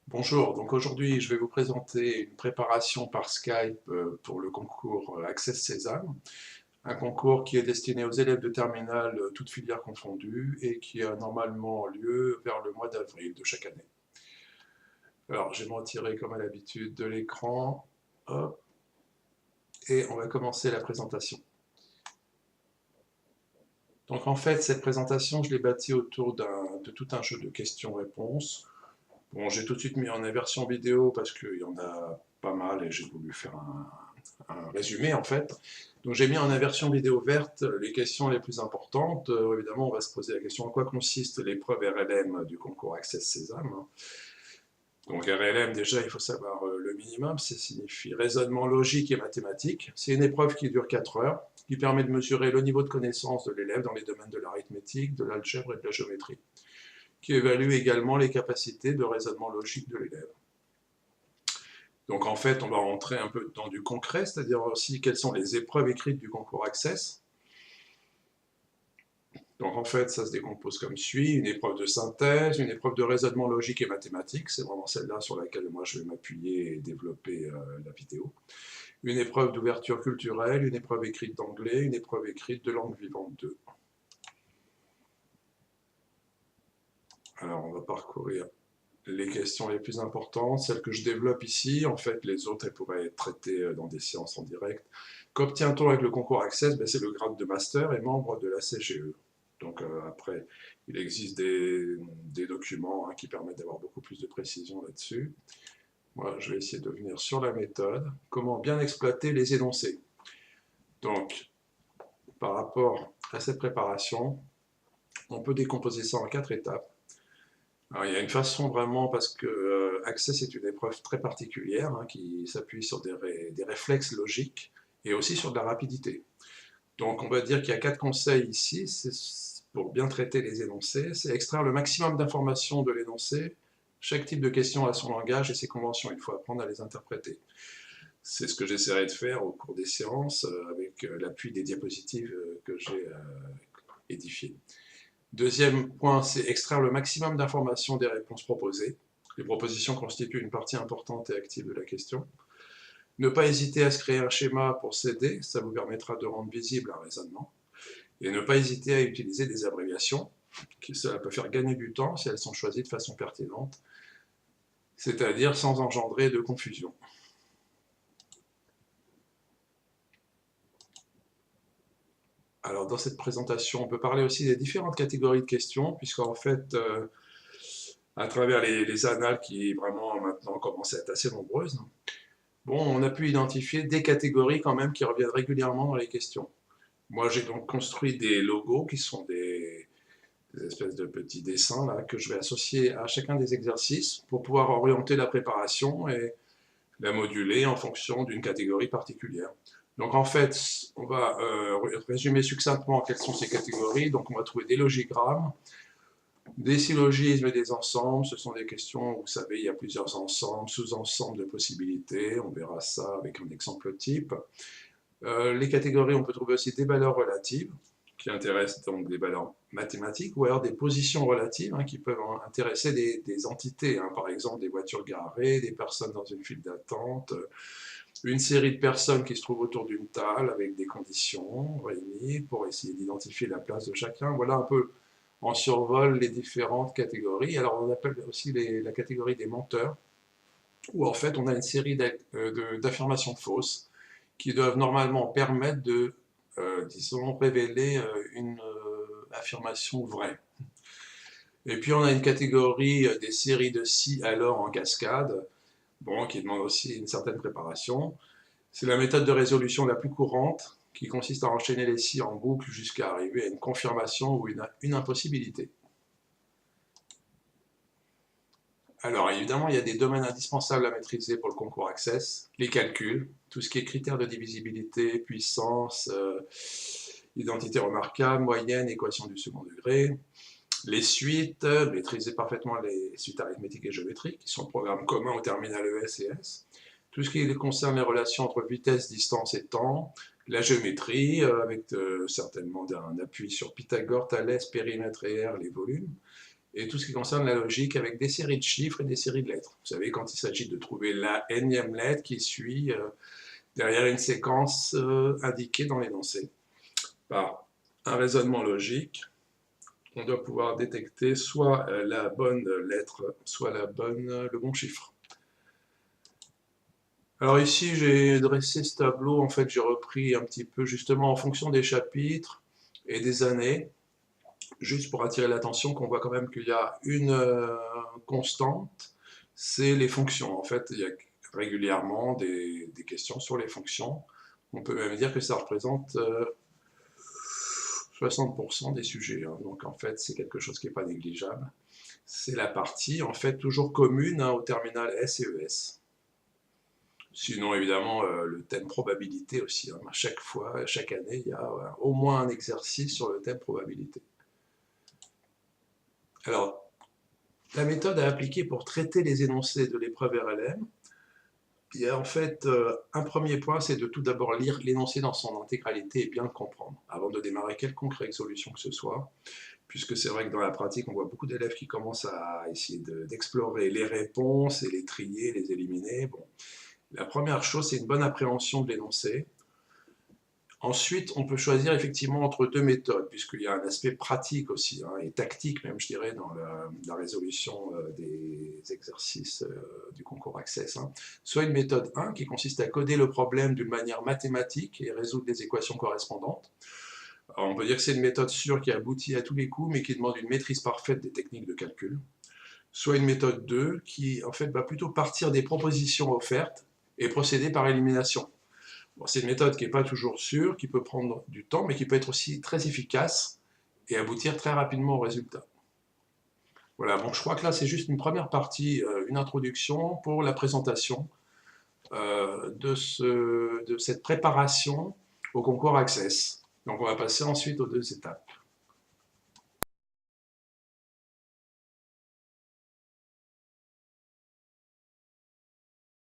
Bonjour, donc aujourd'hui je vais vous présenter une préparation par Skype pour le concours Access César, un concours qui est destiné aux élèves de terminale, toutes filières confondues, et qui a normalement lieu vers le mois d'avril de chaque année. Alors je vais me retirer comme à l'habitude de l'écran, hop, et on va commencer la présentation. Donc en fait cette présentation je l'ai bâtie autour de tout un jeu de questions-réponses. Bon, j'ai tout de suite mis en version vidéo parce qu'il y en a pas mal et j'ai voulu faire un résumé en fait. Donc j'ai mis en version vidéo verte les questions les plus importantes. Évidemment, on va se poser la question en quoi consiste l'épreuve RLM du concours Access Sésame. Donc RLM, déjà, il faut savoir le minimum, ça signifie raisonnement logique et mathématique. C'est une épreuve qui dure 4 heures, qui permet de mesurer le niveau de connaissance de l'élève dans les domaines de l'arithmétique, de l'algèbre et de la géométrie, qui évalue également les capacités de raisonnement logique de l'élève. Donc en fait, on va rentrer un peu dans du concret, c'est-à-dire aussi quelles sont les épreuves écrites du concours Access. Donc en fait, ça se décompose comme suit, une épreuve de synthèse, une épreuve de raisonnement logique et mathématique, c'est vraiment celle-là sur laquelle moi je vais m'appuyer et développer la vidéo. Une épreuve d'ouverture culturelle, une épreuve écrite d'anglais, une épreuve écrite de langue vivante 2. Alors on va parcourir les questions les plus importantes, celles que je développe ici. En fait, les autres, elles pourraient être traitées dans des séances en direct. Qu'obtient-on avec le concours Access? C'est le grade de master et membre de la CGE. Donc après, il existe des documents qui permettent d'avoir beaucoup plus de précision là-dessus. Moi, je vais essayer de venir sur la méthode. Comment bien exploiter les énoncés? Donc, par rapport à cette préparation, on peut décomposer ça en 4 étapes. Alors, il y a une façon vraiment, parce que Access est une épreuve très particulière qui s'appuie sur des réflexes logiques et aussi sur de la rapidité. Donc on va dire qu'il y a 4 conseils ici pour bien traiter les énoncés. C'est extraire le maximum d'informations de l'énoncé. Chaque type de question a son langage et ses conventions. Il faut apprendre à les interpréter. C'est ce que j'essaierai de faire au cours des séances avec l'appui des diapositives que j'ai édifiées. Deuxième point, c'est extraire le maximum d'informations des réponses proposées. Les propositions constituent une partie importante et active de la question. Ne pas hésiter à se créer un schéma pour s'aider, ça vous permettra de rendre visible un raisonnement. Et ne pas hésiter à utiliser des abréviations, cela peut faire gagner du temps si elles sont choisies de façon pertinente, c'est-à-dire sans engendrer de confusion. Alors dans cette présentation, on peut parler aussi des différentes catégories de questions, puisqu'en fait, à travers les annales qui vraiment maintenant commencent à être assez nombreuses, bon, on a pu identifier des catégories quand même qui reviennent régulièrement dans les questions. Moi, j'ai donc construit des logos qui sont des espèces de petits dessins là, que je vais associer à chacun des exercices pour pouvoir orienter la préparation et la moduler en fonction d'une catégorie particulière. Donc en fait, on va résumer succinctement quelles sont ces catégories. Donc on va trouver des logigrammes, des syllogismes et des ensembles. Ce sont des questions où vous savez, il y a plusieurs ensembles, sous-ensembles de possibilités. On verra ça avec un exemple type. Les catégories, on peut trouver aussi des valeurs relatives, qui intéressent donc des valeurs mathématiques, ou alors des positions relatives, qui peuvent intéresser des entités, par exemple des voitures garées, des personnes dans une file d'attente, une série de personnes qui se trouvent autour d'une table avec des conditions réunies pour essayer d'identifier la place de chacun. Voilà un peu en survol les différentes catégories. Alors on appelle aussi la catégorie des menteurs, où en fait on a une série d'affirmations fausses qui doivent normalement permettre de, disons, révéler une affirmation vraie. Et puis on a une catégorie des séries de si alors en cascade, bon, qui demande aussi une certaine préparation. C'est la méthode de résolution la plus courante, qui consiste à enchaîner les si en boucle jusqu'à arriver à une confirmation ou une impossibilité. Alors évidemment, il y a des domaines indispensables à maîtriser pour le concours Access. Les calculs, tout ce qui est critères de divisibilité, puissance, identité remarquable, moyenne, équation du second degré. Les suites, maîtriser parfaitement les suites arithmétiques et géométriques, qui sont programmes communs au terminal ES et S. Tout ce qui concerne les relations entre vitesse, distance et temps. La géométrie, avec certainement un appui sur Pythagore, Thalès, périmètre et R, les volumes. et tout ce qui concerne la logique avec des séries de chiffres et des séries de lettres. Vous savez, quand il s'agit de trouver la énième lettre qui suit derrière une séquence indiquée dans l'énoncé. Par un raisonnement logique, on doit pouvoir détecter soit la bonne lettre, soit le bon chiffre. Alors ici, j'ai dressé ce tableau, en fait, j'ai repris un petit peu justement en fonction des chapitres et des années, juste pour attirer l'attention qu'on voit quand même qu'il y a une constante, c'est les fonctions. En fait, il y a régulièrement des questions sur les fonctions. On peut même dire que ça représente 60% des sujets, hein. Donc en fait, c'est quelque chose qui n'est pas négligeable. C'est la partie, en fait, toujours commune au terminal S et ES. Sinon, évidemment, le thème probabilité aussi, hein. À chaque fois, chaque année, il y a au moins un exercice sur le thème probabilité. Alors, la méthode à appliquer pour traiter les énoncés de l'épreuve RLM, il y a en fait un premier point, c'est de tout d'abord lire l'énoncé dans son intégralité et bien le comprendre, avant de démarrer quelconque résolution que ce soit, puisque c'est vrai que dans la pratique, on voit beaucoup d'élèves qui commencent à essayer d'explorer les réponses et les trier, les éliminer. Bon. La première chose, c'est une bonne appréhension de l'énoncé. Ensuite, on peut choisir effectivement entre deux méthodes, puisqu'il y a un aspect pratique aussi, hein, et tactique même, je dirais, dans la résolution des exercices du concours Access. Hein. Soit une méthode 1, qui consiste à coder le problème d'une manière mathématique et résoudre des équations correspondantes. Alors, on peut dire que c'est une méthode sûre qui aboutit à tous les coups, mais qui demande une maîtrise parfaite des techniques de calcul. Soit une méthode 2, qui en fait va plutôt partir des propositions offertes et procéder par élimination. Bon, c'est une méthode qui n'est pas toujours sûre, qui peut prendre du temps, mais qui peut être aussi très efficace et aboutir très rapidement au résultat. Voilà, donc je crois que là c'est juste une première partie, une introduction pour la présentation de cette préparation au concours Access. Donc on va passer ensuite aux deux étapes.